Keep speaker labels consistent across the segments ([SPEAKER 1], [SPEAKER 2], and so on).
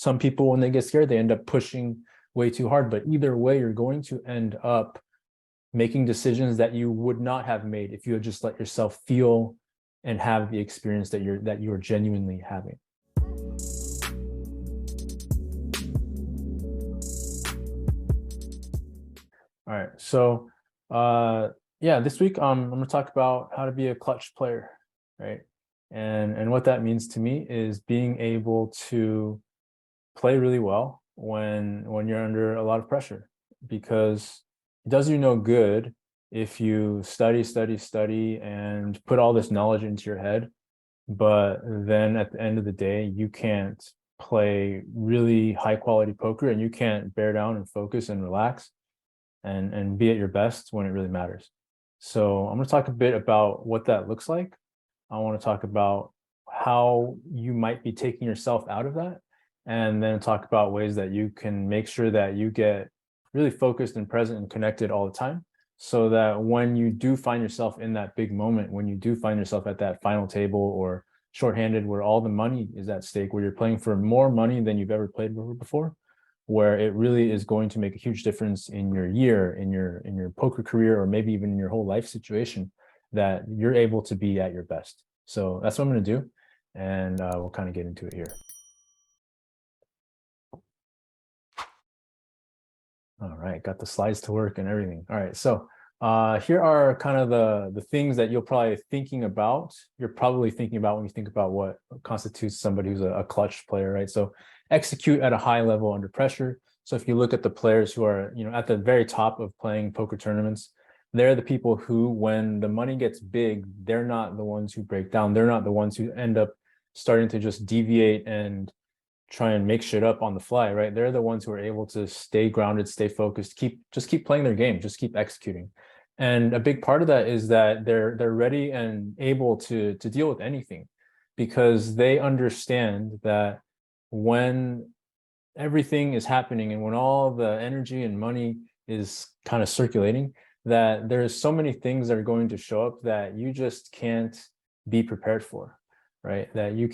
[SPEAKER 1] Some people, when they get scared, they end up pushing way too hard. But either way, you're going to end up making decisions that you would not have made if you had just let yourself feel and have the experience that you're genuinely having. All right, so yeah, this week I'm going to talk about how to be a clutch player, right? And what that means to me is being able to play really well when you're under a lot of pressure, because it does you no good if you study and put all this knowledge into your head, but then at the end of the day you can't play really high quality poker, and you can't bear down and focus and relax and be at your best when it really matters. So I'm going to talk a bit about what that looks like. I want to talk about how you might be taking yourself out of that, and then talk about ways that you can make sure that you get really focused and present and connected all the time, so that when you do find yourself in that big moment, when you do find yourself at that final table or shorthanded where all the money is at stake, where you're playing for more money than you've ever played before, where it really is going to make a huge difference in your year, in your poker career, or maybe even in your whole life situation, that you're able to be at your best. So that's what I'm going to do, and we'll kind of get into it here. All right, got the slides to work and everything. All right, so here are kind of the things that you're probably thinking about. You're probably thinking about when you think about what constitutes somebody who's a clutch player, right? So execute at a high level under pressure. So if you look at the players who are, at the very top of playing poker tournaments, they're the people who, when the money gets big, they're not the ones who break down. They're not the ones who end up starting to just deviate and try and make shit up on the fly, right? They're the ones who are able to stay grounded, stay focused, just keep playing their game, just keep executing. And a big part of that is that they're ready and able to deal with anything, because they understand that when everything is happening and when all the energy and money is kind of circulating, that there's so many things that are going to show up that you just can't be prepared for, right? That you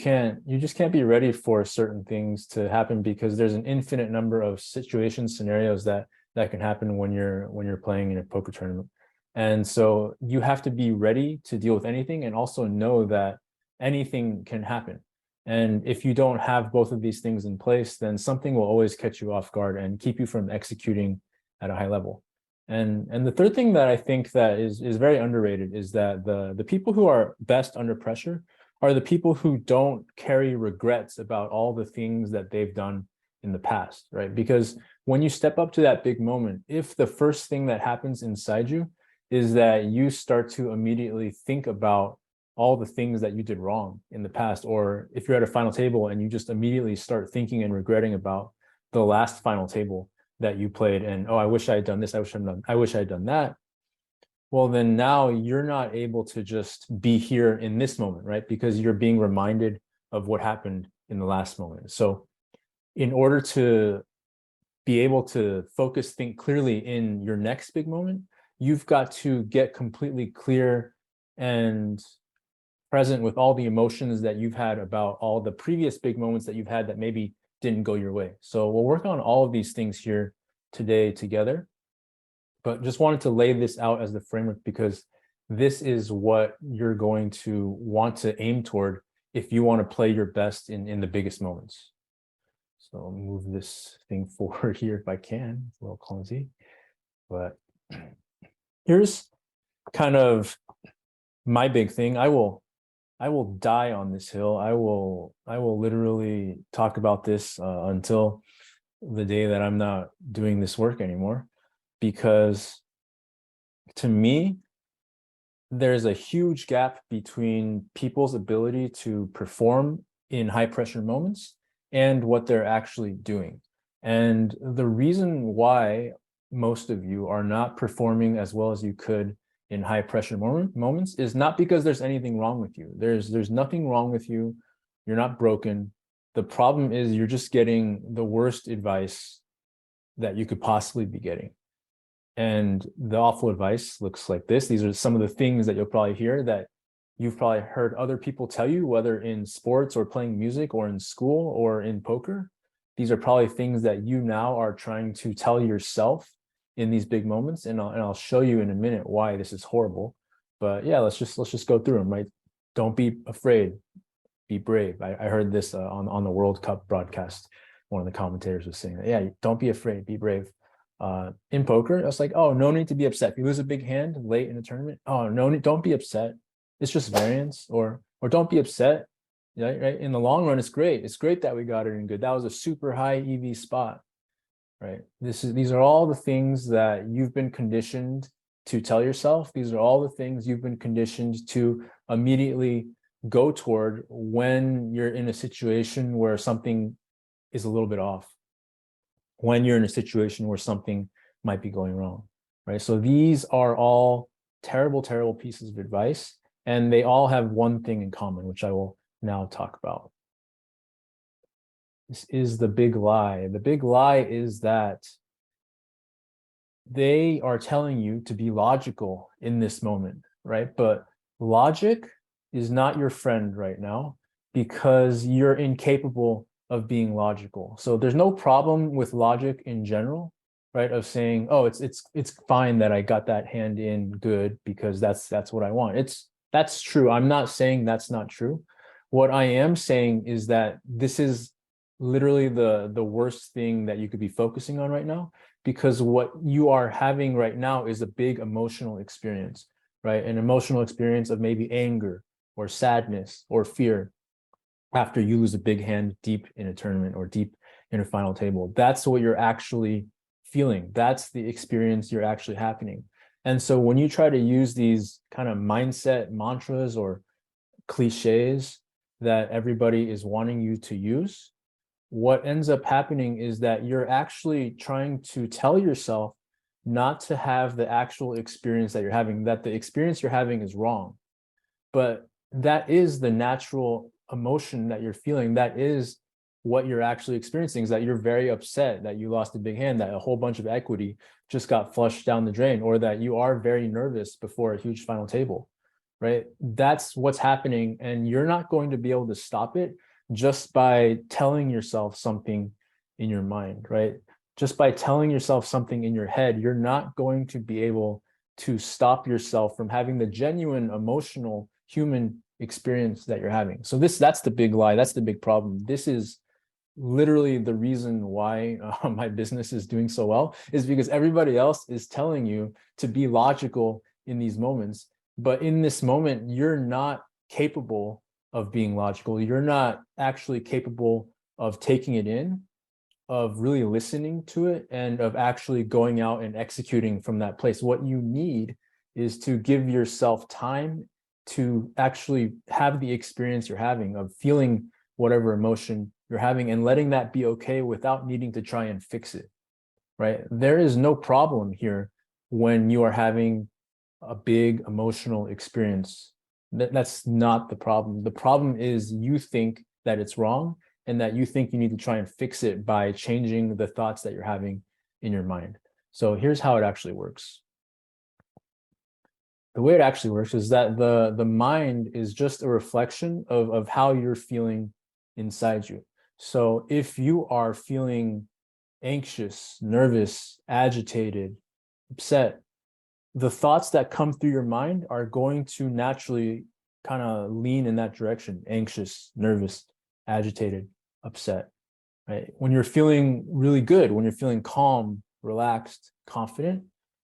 [SPEAKER 1] just can't be ready for certain things to happen, because there's an infinite number of situations, scenarios that can happen when you're playing in a poker tournament. And so you have to be ready to deal with anything, and also know that anything can happen. And if you don't have both of these things in place, then something will always catch you off guard and keep you from executing at a high level. And the third thing that I think that is very underrated is that the people who are best under pressure are the people who don't carry regrets about all the things that they've done in the past, right? Because when you step up to that big moment, if the first thing that happens inside you is that you start to immediately think about all the things that you did wrong in the past, or if you're at a final table and you just immediately start thinking and regretting about the last final table that you played, and, oh, I wish I had done this, I wish I had done that. Well, then now you're not able to just be here in this moment, right? Because you're being reminded of what happened in the last moment. So in order to be able to focus, think clearly in your next big moment, you've got to get completely clear and present with all the emotions that you've had about all the previous big moments that you've had that maybe didn't go your way. So we'll work on all of these things here today together, but just wanted to lay this out as the framework, because this is what you're going to want to aim toward if you want to play your best in the biggest moments. So I'll move this thing forward here if I can. It's a little clumsy, but here's kind of my big thing. I will die on this hill. I will literally talk about this until the day that I'm not doing this work anymore, because to me, there's a huge gap between people's ability to perform in high pressure moments and what they're actually doing. And the reason why most of you are not performing as well as you could in high pressure moments is not because there's anything wrong with you. There's nothing wrong with you. You're not broken. The problem is you're just getting the worst advice that you could possibly be getting. And the awful advice looks like this. These are some of the things that you'll probably hear that you've probably heard other people tell you, whether in sports or playing music or in school or in poker. These are probably things that you now are trying to tell yourself in these big moments. And I'll show you in a minute why this is horrible. But yeah, let's just go through them, right? Don't be afraid, be brave. I heard this on the World Cup broadcast. One of the commentators was saying that, yeah, don't be afraid, be brave. In poker, it's like, oh, no need to be upset. If you lose a big hand late in the tournament, oh, no, don't be upset. It's just variance, or don't be upset. Right? In the long run, it's great. It's great that we got it in good. That was a super high EV spot, right? These are all the things that you've been conditioned to tell yourself. These are all the things you've been conditioned to immediately go toward when you're in a situation where something is a little bit off, when you're in a situation where something might be going wrong, right? So these are all terrible, terrible pieces of advice, and they all have one thing in common, which I will now talk about. This is the big lie. The big lie is that they are telling you to be logical in this moment, right? But logic is not your friend right now because you're incapable of being logical. So there's no problem with logic in general, right? Of saying, oh, it's fine that I got that hand in good because that's what I want. That's true. I'm not saying that's not true. What I am saying is that this is literally the worst thing that you could be focusing on right now, because what you are having right now is a big emotional experience, right? An emotional experience of maybe anger or sadness or fear after you lose a big hand deep in a tournament or deep in a final table. That's what you're actually feeling. That's the experience you're actually happening. And so when you try to use these kind of mindset mantras or cliches that everybody is wanting you to use, what ends up happening is that you're actually trying to tell yourself not to have the actual experience that you're having, that the experience you're having is wrong. But that is the natural emotion that you're feeling. That is what you're actually experiencing, is that you're very upset that you lost a big hand, that a whole bunch of equity just got flushed down the drain, or that you are very nervous before a huge final table, right? That's what's happening. And you're not going to be able to stop it just by telling yourself something in your mind, right? Just by telling yourself something in your head, you're not going to be able to stop yourself from having the genuine emotional human experience that you're having. So that's the big lie. That's the big problem. This is literally the reason why my business is doing so well, is because everybody else is telling you to be logical in these moments. But in this moment, you're not capable of being logical. You're not actually capable of taking it in, of really listening to it, and of actually going out and executing from that place. What you need is to give yourself time to actually have the experience you're having of feeling whatever emotion you're having and letting that be okay without needing to try and fix it, right? There is no problem here when you are having a big emotional experience. That's not the problem. The problem is you think that it's wrong and that you think you need to try and fix it by changing the thoughts that you're having in your mind. So here's how it actually works. The way it actually works is that the mind is just a reflection of how you're feeling inside you. So if you are feeling anxious, nervous, agitated, upset, the thoughts that come through your mind are going to naturally kind of lean in that direction: anxious, nervous, agitated, upset, right? When you're feeling really good, when you're feeling calm, relaxed, confident,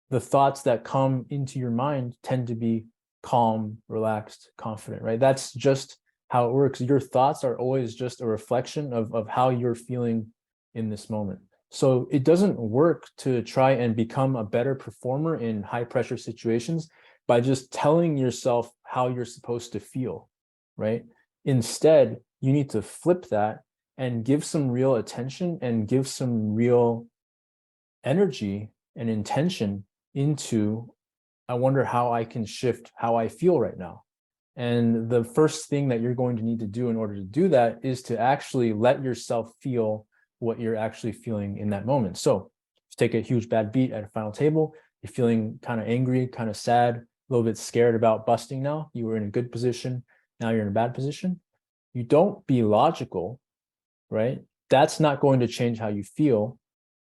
[SPEAKER 1] the thoughts that come into your mind tend to be calm, relaxed, confident, right? That's just how it works. Your thoughts are always just a reflection of how you're feeling in this moment. So it doesn't work to try and become a better performer in high pressure situations by just telling yourself how you're supposed to feel, right? Instead, you need to flip that and give some real attention and give some real energy and intention into, I wonder how I can shift how I feel right now. And the first thing that you're going to need to do in order to do that is to actually let yourself feel what you're actually feeling in that moment. So take a huge bad beat at a final table, you're feeling kind of angry, kind of sad, a little bit scared about busting now. You were in a good position, now you're in a bad position. You don't be logical, right? that's not going to change how you feel.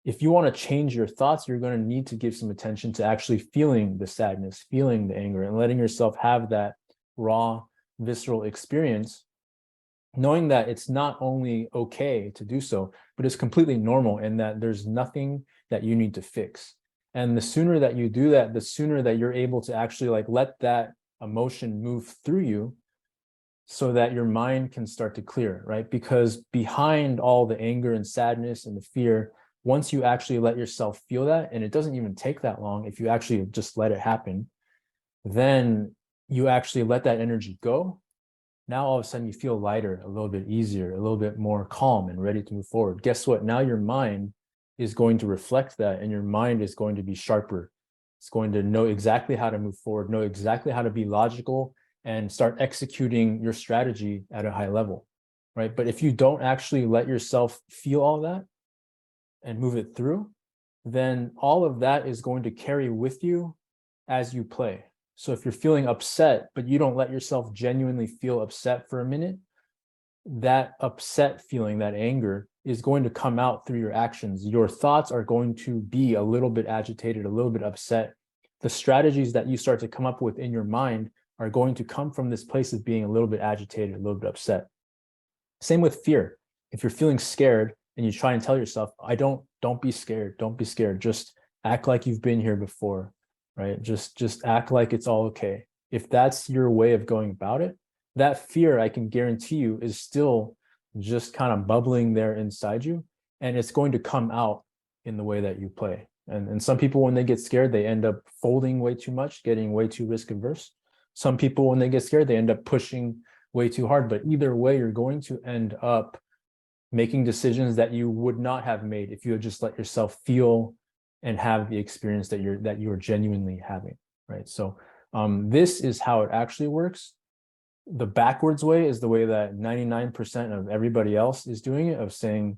[SPEAKER 1] If you want to change your thoughts, you're going to need to give some attention to actually feeling the sadness, feeling the anger, and letting yourself have that raw, visceral experience, knowing that it's not only okay to do so, but it's completely normal, and that there's nothing that you need to fix. And the sooner that you do that, the sooner that you're able to actually like let that emotion move through you, so that your mind can start to clear, right? Because behind all the anger and sadness and the fear, once you actually let yourself feel that, and it doesn't even take that long, if you actually just let it happen, then you actually let that energy go. Now all of a sudden you feel lighter, a little bit easier, a little bit more calm and ready to move forward. Guess what? Now your mind is going to reflect that, and your mind is going to be sharper. It's going to know exactly how to move forward, know exactly how to be logical, and start executing your strategy at a high level, right? But if you don't actually let yourself feel all that and move it through, then all of that is going to carry with you as you play. So if you're feeling upset, but you don't let yourself genuinely feel upset for a minute, that upset feeling, that anger, is going to come out through your actions. Your thoughts are going to be a little bit agitated, a little bit upset. The strategies that you start to come up with in your mind are going to come from this place of being a little bit agitated, a little bit upset. Same with fear. If you're feeling scared and you try and tell yourself, don't be scared, don't be scared. Just act like you've been here before, right? Just act like it's all okay. If that's your way of going about it, that fear, I can guarantee you, is still just kind of bubbling there inside you, and it's going to come out in the way that you play. And some people, when they get scared, they end up folding way too much, getting way too risk averse. Some people, when they get scared, they end up pushing way too hard. But either way, you're going to end up making decisions that you would not have made if you had just let yourself feel and have the experience that you're genuinely having, right? So this is how it actually works. The backwards way is the way that 99% of everybody else is doing it, of saying,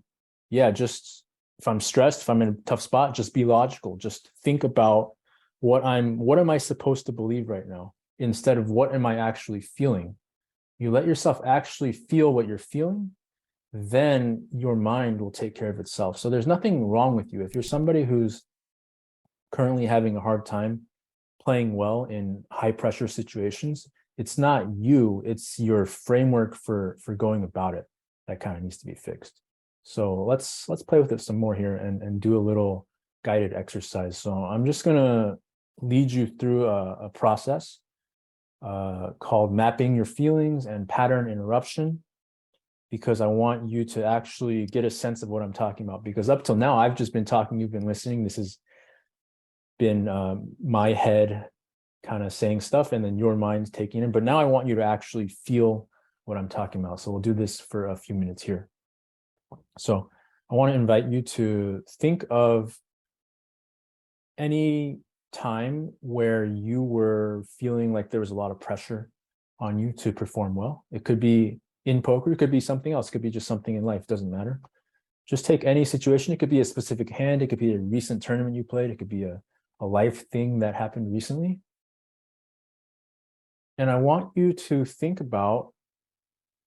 [SPEAKER 1] yeah, just if I'm stressed, if I'm in a tough spot, just be logical. Just think about what am I supposed to believe right now, instead of what am I actually feeling. You let yourself actually feel what you're feeling, then your mind will take care of itself. So there's nothing wrong with you. If you're somebody who's currently having a hard time playing well in high pressure situations, it's not you, it's your framework for going about it that kind of needs to be fixed. So let's play with it some more here and do a little guided exercise. So I'm just gonna lead you through a process called mapping your feelings and pattern interruption, because I want you to actually get a sense of what I'm talking about. Because up till now, I've just been talking, you've been listening. This has been my head kind of saying stuff, and then your mind's taking it. But now I want you to actually feel what I'm talking about. So we'll do this for a few minutes here. So I want to invite you to think of any time where you were feeling like there was a lot of pressure on you to perform well. It could be in poker, it could be something else, it could be just something in life, doesn't matter. Just take any situation. It could be a specific hand, it could be a recent tournament you played, it could be a life thing that happened recently. And I want you to think about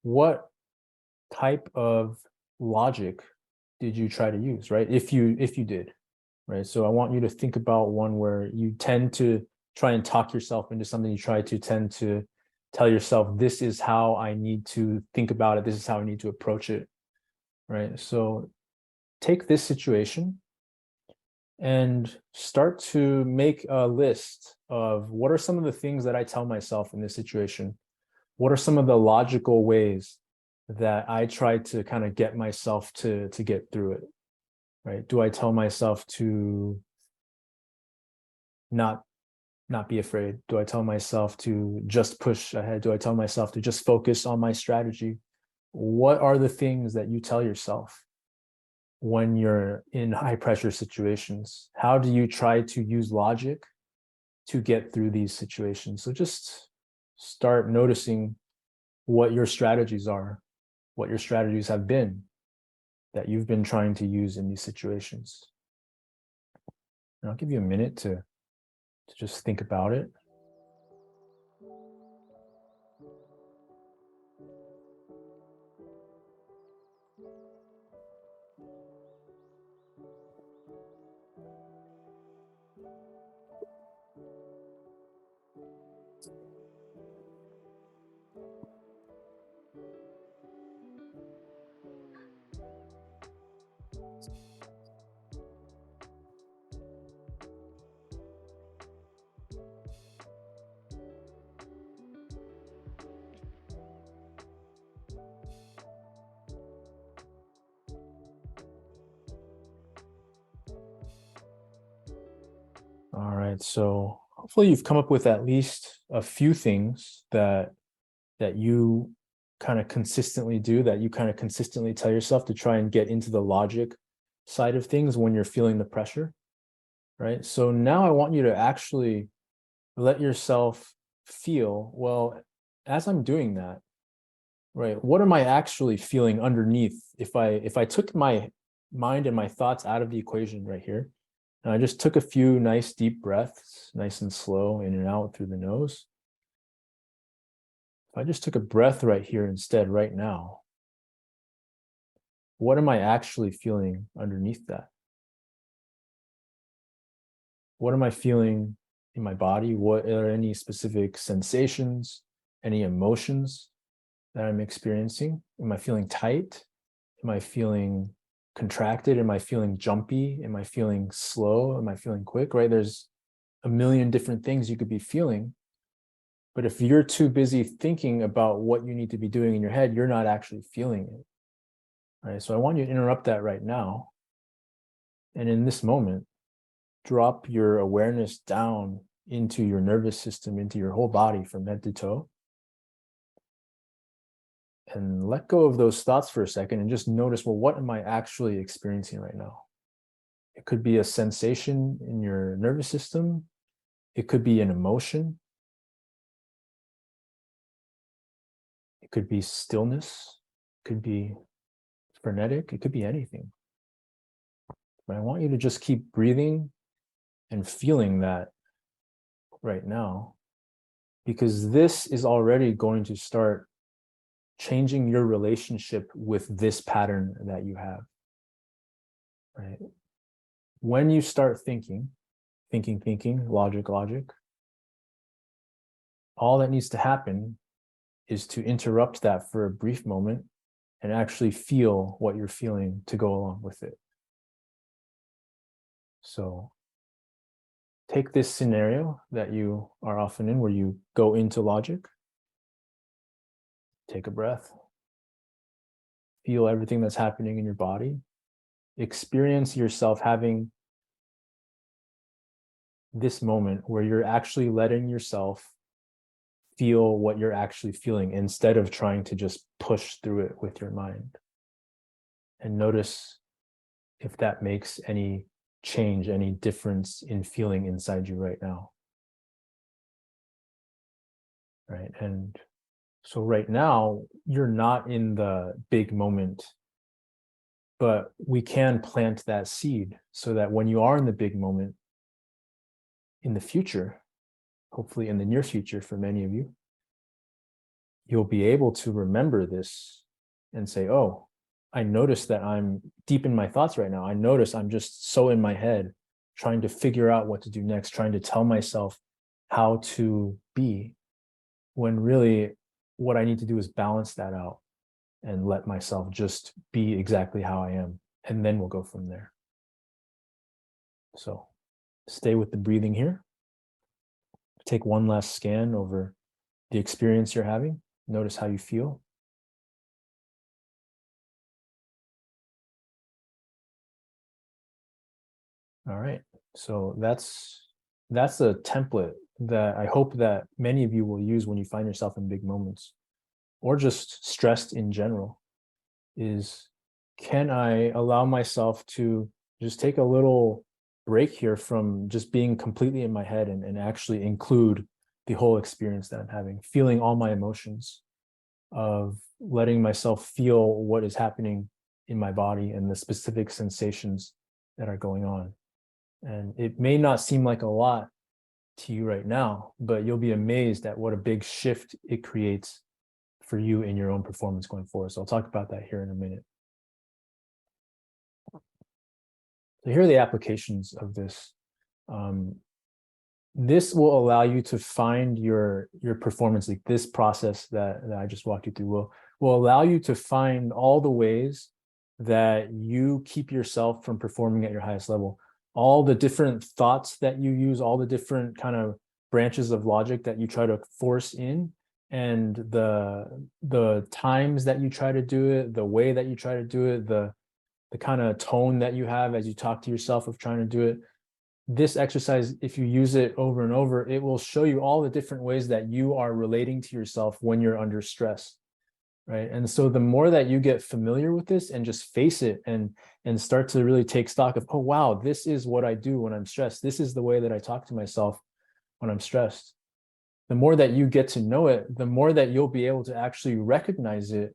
[SPEAKER 1] what type of logic did you try to use, right? If you did, right? So I want you to think about one where you tend to try and talk yourself into something. You try to tend to tell yourself, this is how I need to think about it. This is how I need to approach it, right? So take this situation and start to make a list of what are some of the things that I tell myself in this situation. What are some of the logical ways that I try to kind of get myself to get through it, right? Do I tell myself to not be afraid? Do I tell myself to just push ahead? Do I tell myself to just focus on my strategy? What are the things that you tell yourself when you're in high pressure situations? How do you try to use logic to get through these situations? So just start noticing what your strategies are, what your strategies have been that you've been trying to use in these situations. And I'll give you a minute to just think about it. All right, so hopefully you've come up with at least a few things that you kind of consistently do, that you kind of consistently tell yourself to try and get into the logic side of things when you're feeling the pressure, right? So now I want you to actually let yourself feel, well, as I'm doing that, right, what am I actually feeling underneath? If I took my mind and my thoughts out of the equation right here, and I just took a few nice deep breaths, nice and slow, in and out through the nose. If I just took a breath right here instead, right now, what am I actually feeling underneath that? What am I feeling in my body? What are any specific sensations, any emotions that I'm experiencing? Am I feeling tight? Am I feeling contracted? Am I feeling jumpy? Am I feeling slow? Am I feeling quick? Right? There's a million different things you could be feeling. But if you're too busy thinking about what you need to be doing in your head, you're not actually feeling it. Right? So I want you to interrupt that right now. And in this moment, drop your awareness down into your nervous system, into your whole body from head to toe. And let go of those thoughts for a second and just notice, well, what am I actually experiencing right now? It could be a sensation in your nervous system. It could be an emotion. It could be stillness. It could be frenetic. It could be anything. But I want you to just keep breathing and feeling that right now, because this is already going to start changing your relationship with this pattern that you have, right? When you start thinking, logic, all that needs to happen is to interrupt that for a brief moment and actually feel what you're feeling to go along with it. So take this scenario that you are often in, where you go into logic, take a breath, feel everything that's happening in your body, experience yourself having this moment where you're actually letting yourself feel what you're actually feeling instead of trying to just push through it with your mind. And notice if that makes any change, any difference in feeling inside you right now. Right. And so right now, you're not in the big moment, but we can plant that seed so that when you are in the big moment in the future, hopefully in the near future for many of you, you'll be able to remember this and say, oh, I notice that I'm deep in my thoughts right now. I notice I'm just so in my head, trying to figure out what to do next, trying to tell myself how to be, when really what I need to do is balance that out and let myself just be exactly how I am. And then we'll go from there. So stay with the breathing here. Take one last scan over the experience you're having. Notice how you feel. All right. So that's a template that I hope that many of you will use when you find yourself in big moments or just stressed in general. Is, can I allow myself to just take a little break here from just being completely in my head and actually include the whole experience that I'm having, feeling all my emotions, of letting myself feel what is happening in my body and the specific sensations that are going on. And it may not seem like a lot to you right now, but you'll be amazed at what a big shift it creates for you in your own performance going forward. So I'll talk about that here in a minute. So here are the applications of this. This will allow you to find your performance. Like this process that I just walked you through will allow you to find all the ways that you keep yourself from performing at your highest level, all the different thoughts that you use, all the different kind of branches of logic that you try to force in, and the times that you try to do it, the way that you try to do it, the kind of tone that you have as you talk to yourself of trying to do it. this exercise, if you use it over and over, it will show you all the different ways that you are relating to yourself when you're under stress, right? And so the more that you get familiar with this and just face it and start to really take stock of, oh wow, this is what I do when I'm stressed, this is the way that I talk to myself when I'm stressed, the more that you get to know it, the more that you'll be able to actually recognize it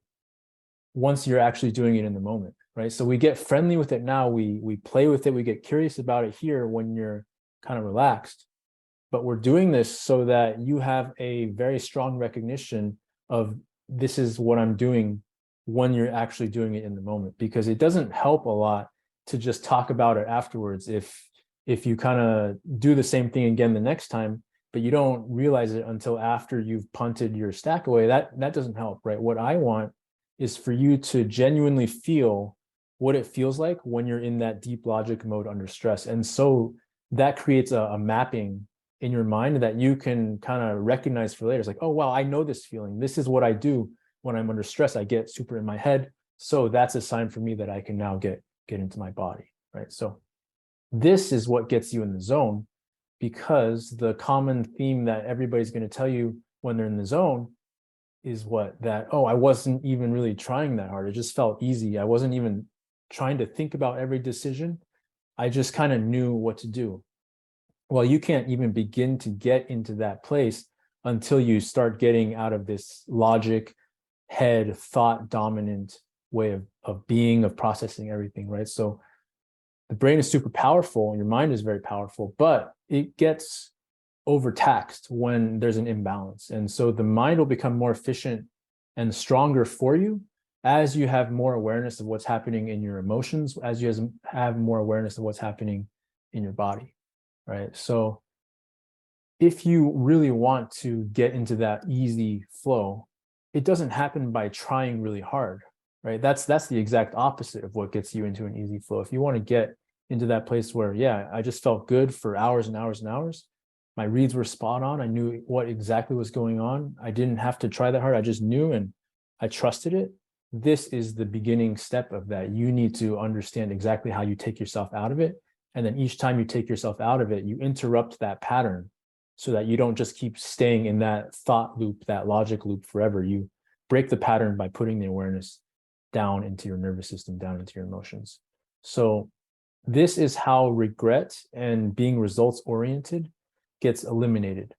[SPEAKER 1] once you're actually doing it in the moment, right? So we get friendly with it now, we play with it, we get curious about it here when you're kind of relaxed, but we're doing this so that you have a very strong recognition of, this is what I'm doing when you're actually doing it in the moment. Because it doesn't help a lot to just talk about it afterwards if you kind of do the same thing again the next time, but you don't realize it until after you've punted your stack away. That doesn't help, right? What I want is for you to genuinely feel what it feels like when you're in that deep logic mode under stress. And so that creates a mapping in your mind that you can kind of recognize for later. It's like, oh, wow, I know this feeling. This is what I do when I'm under stress. I get super in my head. So that's a sign for me that I can now get into my body, right? So this is what gets you in the zone, because the common theme that everybody's going to tell you when they're in the zone is that, oh, I wasn't even really trying that hard. It just felt easy. I wasn't even trying to think about every decision. I just kind of knew what to do. Well, you can't even begin to get into that place until you start getting out of this logic, head, thought dominant way of being, of processing everything, right? So the brain is super powerful, and your mind is very powerful, but it gets overtaxed when there's an imbalance. And so the mind will become more efficient and stronger for you as you have more awareness of what's happening in your emotions, as you have more awareness of what's happening in your body, right? So if you really want to get into that easy flow, it doesn't happen by trying really hard, right? That's the exact opposite of what gets you into an easy flow. If you want to get into that place where, yeah, I just felt good for hours and hours and hours, my reads were spot on, I knew what exactly was going on, I didn't have to try that hard, I just knew and I trusted it. This is the beginning step of that. You need to understand exactly how you take yourself out of it. And then each time you take yourself out of it, you interrupt that pattern so that you don't just keep staying in that thought loop, that logic loop forever. You break the pattern by putting the awareness down into your nervous system, down into your emotions. So this is how regret and being results oriented gets eliminated.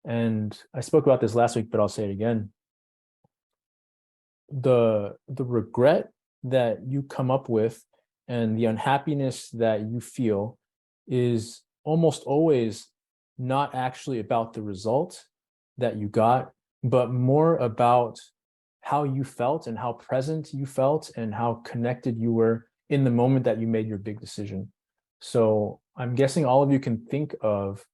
[SPEAKER 1] And I spoke about this last week, but I'll say it again. The regret that you come up with and the unhappiness that you feel is almost always not actually about the result that you got, but more about how you felt and how present you felt and how connected you were in the moment that you made your big decision. So I'm guessing all of you can think of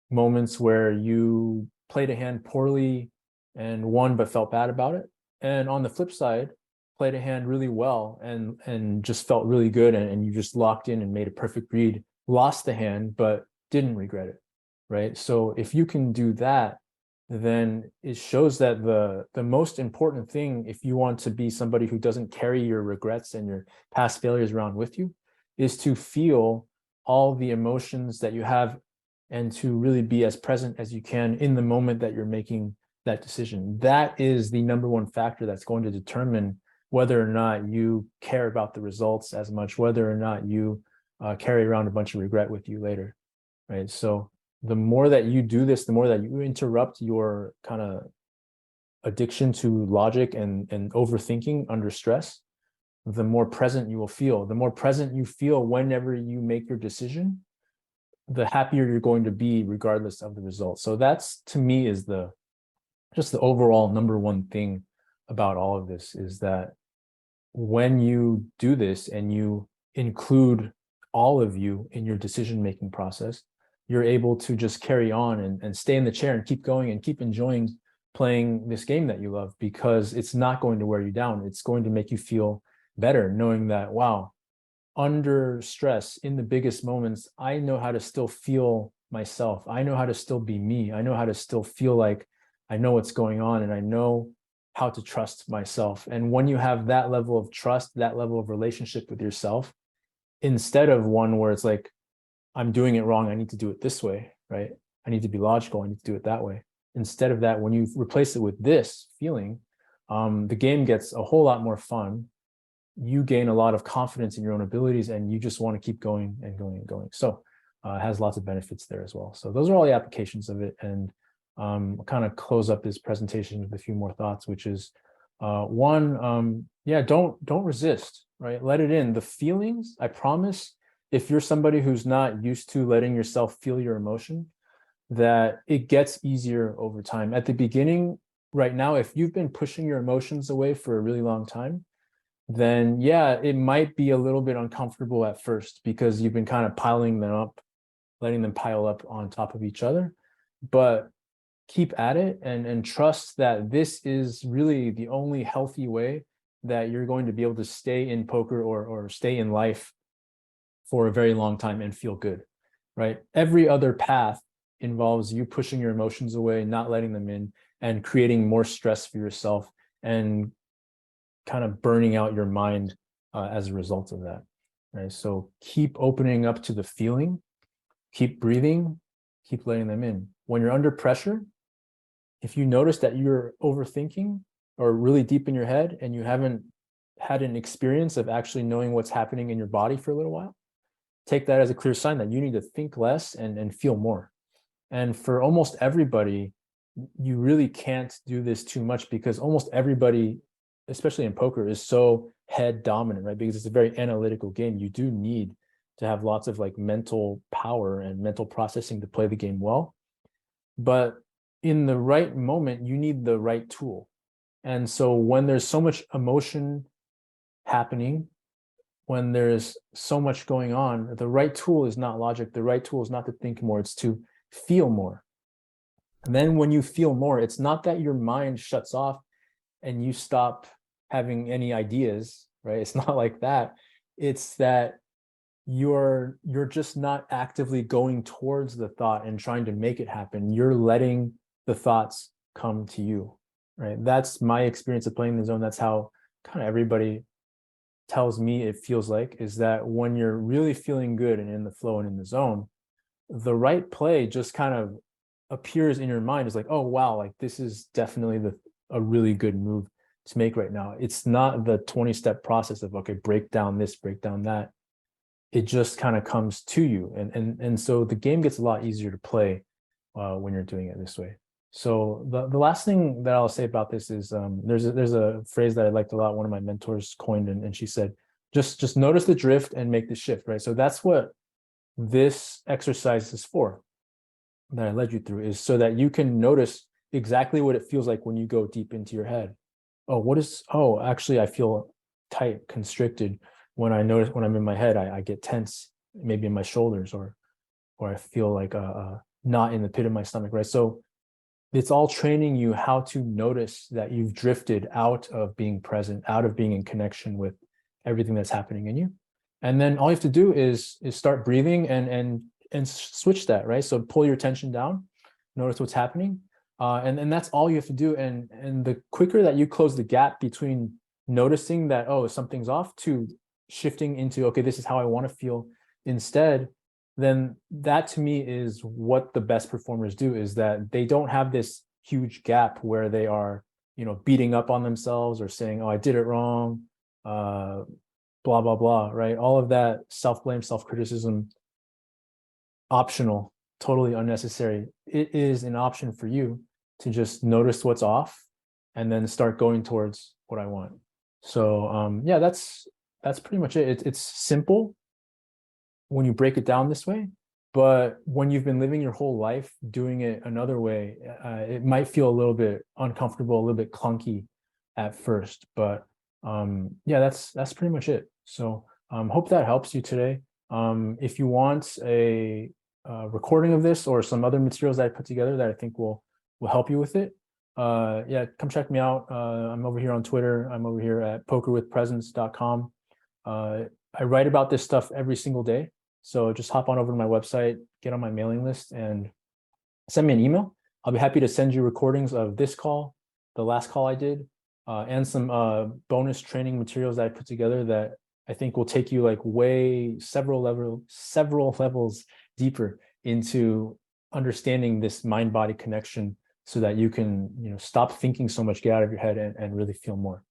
[SPEAKER 1] moments where you played a hand poorly and won but felt bad about it. And on the flip side, played a hand really well and just felt really good, and you just locked in and made a perfect read, lost the hand, but didn't regret it, right? So if you can do that, then it shows that the most important thing, if you want to be somebody who doesn't carry your regrets and your past failures around with you, is to feel all the emotions that you have and to really be as present as you can in the moment that you're making that decision. That is the number one factor that's going to determine whether or not you care about the results as much, whether or not you carry around a bunch of regret with you later, right? So the more that you do this, the more that you interrupt your kind of addiction to logic and overthinking under stress, the more present you will feel. The more present you feel whenever you make your decision, the happier you're going to be regardless of the result. So that's, to me, is just the overall number one thing about all of this, is that when you do this and you include all of you in your decision-making process, you're able to just carry on and stay in the chair and keep going and keep enjoying playing this game that you love, because it's not going to wear you down. It's going to make you feel better knowing that, wow, under stress, in the biggest moments, I know how to still feel myself. I know how to still be me. I know how to still feel like I know what's going on, and I know how to trust myself. And when you have that level of trust, that level of relationship with yourself, instead of one where it's like, I'm doing it wrong, I need to do it this way, right? I need to be logical, I need to do it that way. Instead of that, when you replace it with this feeling, the game gets a whole lot more fun. You gain a lot of confidence in your own abilities, and you just want to keep going and going and going. So it has lots of benefits there as well. So those are all the applications of it. And I'll kind of close up this presentation with a few more thoughts, which is one, yeah, don't resist, right? Let it in. The feelings, I promise, if you're somebody who's not used to letting yourself feel your emotion, that it gets easier over time. At the beginning, right now, if you've been pushing your emotions away for a really long time, then yeah, it might be a little bit uncomfortable at first because you've been kind of piling them up, letting them pile up on top of each other. But keep at it and trust that this is really the only healthy way that you're going to be able to stay in poker or stay in life for a very long time and feel good, right? Every other path involves you pushing your emotions away, not letting them in, and creating more stress for yourself and kind of burning out your mind as a result of that, right? So keep opening up to the feeling, keep breathing, keep letting them in. When you're under pressure, if you notice that you're overthinking or really deep in your head and you haven't had an experience of actually knowing what's happening in your body for a little while, take that as a clear sign that you need to think less and feel more. And for almost everybody, you really can't do this too much because almost everybody, especially in poker, is so head dominant, right? Because it's a very analytical game. You do need to have lots of like mental power and mental processing to play the game well. But in the right moment, you need the right tool. And so when there's so much emotion happening, when there's so much going on, the right tool is not logic. The right tool is not to think more, it's to feel more. And then when you feel more, it's not that your mind shuts off and you stop having any ideas, right? It's not like that. It's that you're just not actively going towards the thought and trying to make it happen. You're letting the thoughts come to you, right? That's my experience of playing the zone. That's how kind of everybody tells me it feels like, is that when you're really feeling good and in the flow and in the zone, the right play just kind of appears in your mind. It's like, oh wow, like this is definitely a really good move to make right now. It's not the 20-step process of, okay, break down this, break down that. It just kind of comes to you. And so the game gets a lot easier to play when you're doing it this way. So the last thing that I'll say about this is there's a phrase that I liked a lot. One of my mentors coined, and she said, just notice the drift and make the shift, right? So that's what this exercise is for, that I led you through, is so that you can notice exactly what it feels like when you go deep into your head. Oh, actually, I feel tight, constricted. When I notice, when I'm in my head, I get tense, maybe in my shoulders, or I feel like a knot in the pit of my stomach, right? So it's all training you how to notice that you've drifted out of being present, out of being in connection with everything that's happening in you. And then all you have to do is start breathing and switch that, right? So pull your attention down, notice what's happening. And that's all you have to do. And the quicker that you close the gap between noticing that, oh, something's off, to shifting into, okay, this is how I want to feel instead, then that to me is what the best performers do, is that they don't have this huge gap where they are, beating up on themselves or saying, oh, I did it wrong, blah, blah, blah, right? All of that self-blame, self-criticism, optional, totally unnecessary. It is an option for you to just notice what's off and then start going towards what I want. So yeah, that's pretty much it. It's simple when you break it down this way, but when you've been living your whole life doing it another way, it might feel a little bit uncomfortable, a little bit clunky at first. But yeah, that's pretty much it. So hope that helps you today. If you want a recording of this or some other materials that I put together that I think will help you with it, yeah, come check me out. I'm over here on Twitter. I'm over here at pokerwithpresence.com. I write about this stuff every single day. So just hop on over to my website, get on my mailing list, and send me an email. I'll be happy to send you recordings of this call, the last call I did, and some bonus training materials that I put together that I think will take you like several levels deeper into understanding this mind-body connection so that you can, stop thinking so much, get out of your head and really feel more.